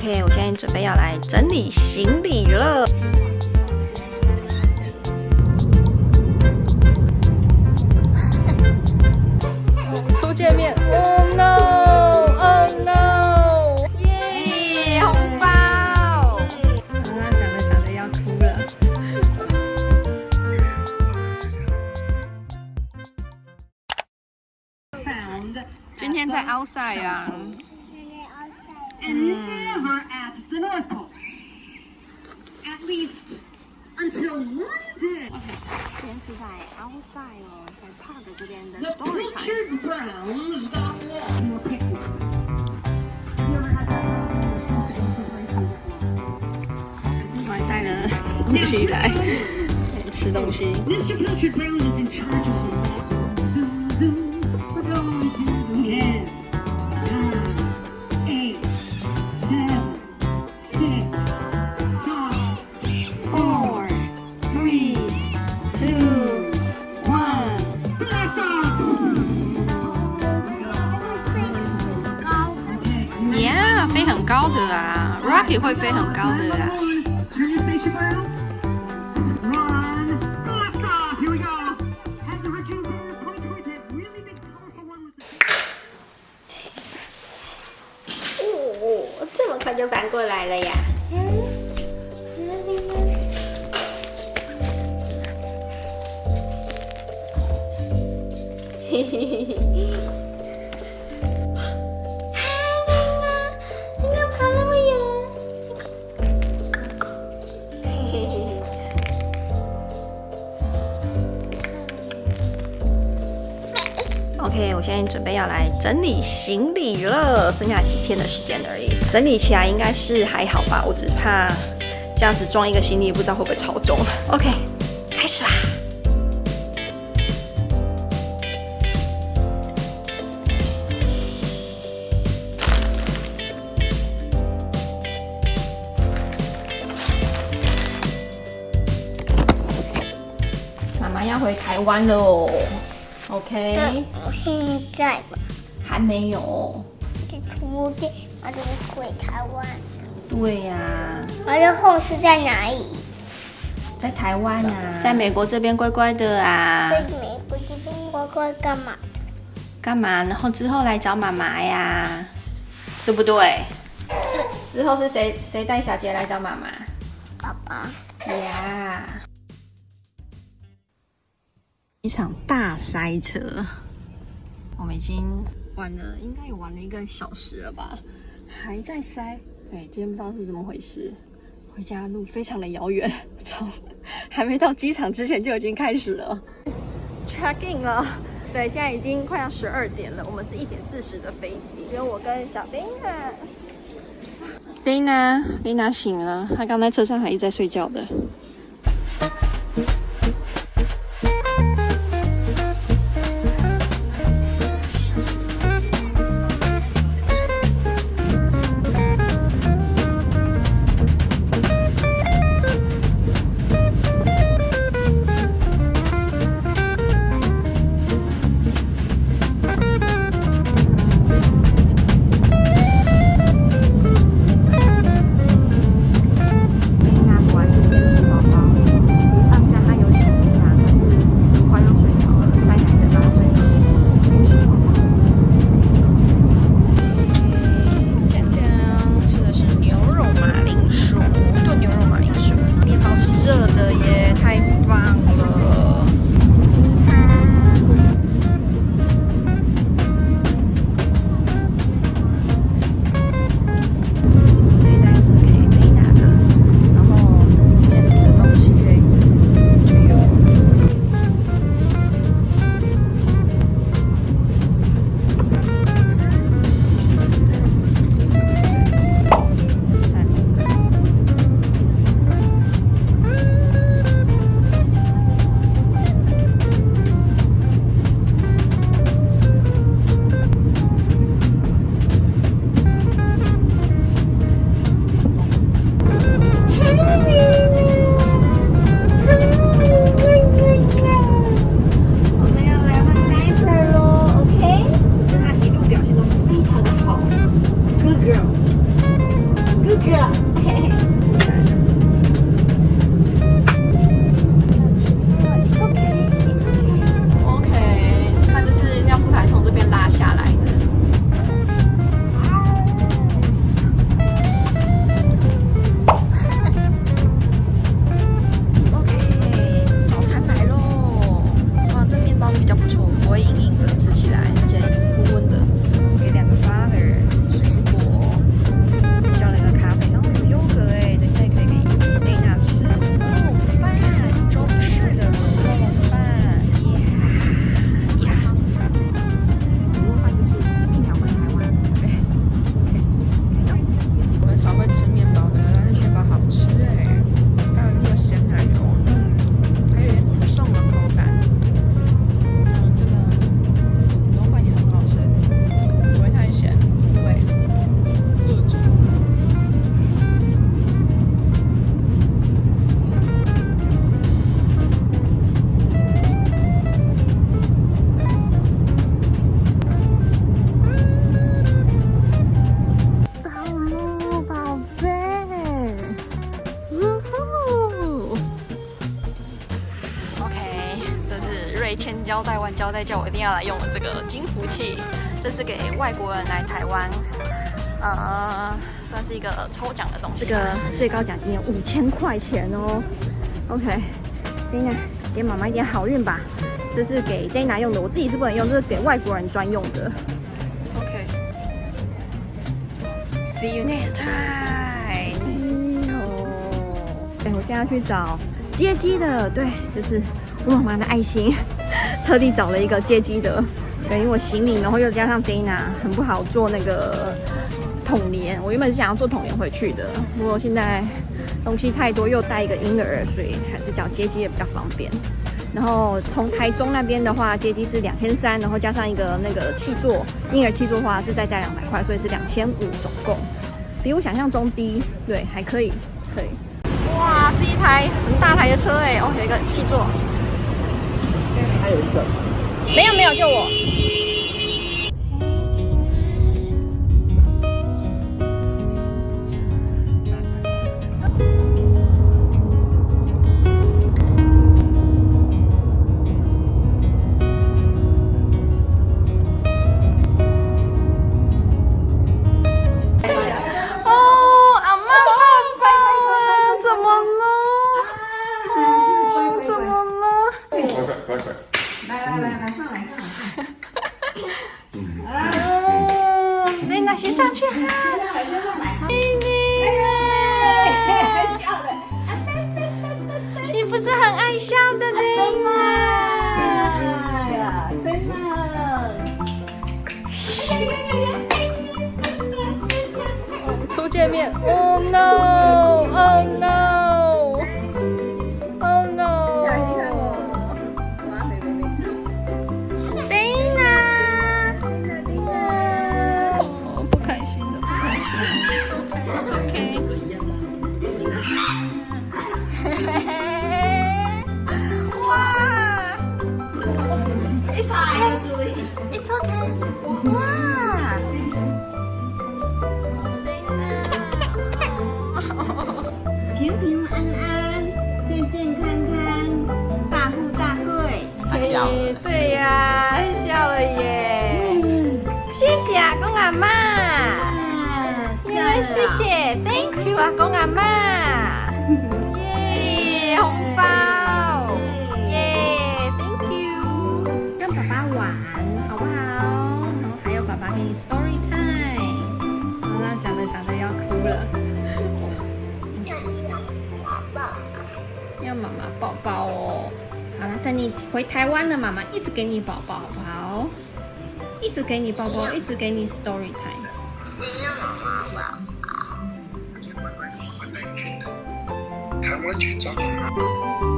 OK， 我现在准备要来整理行李了。初见面 ，Oh no，Oh no， 耶，红包！刚刚讲的要哭了。今天在奥赛啊。And never at the North Pole. At least until one day. 今天是在奥赛哦，在 Park 这边的 The Story Time。 Pritchard Browns got lost in the picture. Have you ever had that? 我还带了东西来吃东西。 Mr. Pilchard Brown is in charge of the zoom, we're going to the end. 9, 8, 7, 6, 5, 4, 3, 2, 1。 blast off! Yeah， 飞很高的啊 ，Rocky 会飞很高的啊。 Turn your station around. Run. Blast off. Here we go. Have the Richard point towards that really big colorful one with the... 哦，这么快就翻过来了呀！嘿嘿嘿嘿。你怎么跑那么远？嘿嘿嘿嘿。OK， 我现在准备要来整理行李了，剩下几天的时间而已。整理起来应该是还好吧，我只怕这样子装一个行李，不知道会不会超重。OK， 开始吧。妈妈要回台湾了哦。OK。现在吧，还没有。这徒弟，我就回台湾。对呀、我的后是在哪里？在台湾啊，在美国这边乖乖的啊。在美国这边乖乖干嘛？干嘛？然后之后来找妈妈呀，对不对？之后是谁带小杰来找妈妈？爸爸。呀！一场大塞车，我们已经玩了，应该有玩了1个小时了吧，还在塞。对，今天不知道是怎么回事，回家路非常的遥远，从还没到机场之前就已经开始了 check in 了。对，现在已经快要12点了，我们是1点40的飞机，只有我跟小Dana。Dana 醒了，她刚在车上还一直在睡觉的。果然是天使猫。去了。OK， 它就是尿布台从这边拉下来的。OK， 早餐来喽！哇，这面包比较不错，不会硬硬的，吃起来而且温温的。给2个 butter， 水果，叫了一个咖啡，然后有优格哎，等一下也可以给贝娜吃。哦，饭，中式的肉燥饭，呀。卤肉饭就是1秒回台湾，对 ，OK， 我很少会吃面包的，但是面包好吃哎，当然那个咸奶油，还有点送的口感。这个卤肉饭也很好吃，不会太咸，因为热煮。到喽，宝贝！呜呼 OK， 这是瑞千交代完交代，叫我一定要来用的这个金福器，这是给外国人来台湾，算是一个抽奖的东西。这个最高奖金有5000块钱哦。OK， Dana， 给妈妈一点好运吧。这是给 Dana 用的，我自己是不能用，这是给外国人专用的。OK，See you next time。哎，我现在要去找接机的，对，这是我妈妈的爱心，特地找了一个接机的，对，因为我行李，然后又加上 Dana 很不好做那个统联，我原本是想要做统联回去的，不过现在东西太多，又带一个婴儿，所以还是叫接机也比较方便。然后从台中那边的话，接机是2300，然后加上一个那个气座，婴儿气座的话是再加200块，所以是2500总共，比我想象中低，对，还可以，可以。哇，是一台很大台的车哎，哦，有一个气座。还有一个，没有，就我。Dana 先上去哈，你不是很爱笑的 Dana？ 哎呀，真的！初见面 ，Oh no，Oh no，Oh no。Dana，不开心的，不开心的 ，It's OK， 哇 ，It's OK，It's OK， 哇。平平安安，健健康康，大富大贵。对呀，笑了耶！谢谢阿公阿妈，你们谢谢 ，Thank you 阿公阿妈，耶，红包，耶 ，Thank you， 跟爸爸玩好不好？然后还有爸爸给你 story time， 好了，讲着要哭了。要妈妈抱抱哦。好了，等你回台湾了，妈妈一直给你抱抱，好不好？一直给你抱抱，一直给你 story time。谁要妈妈抱？台湾去找妈妈。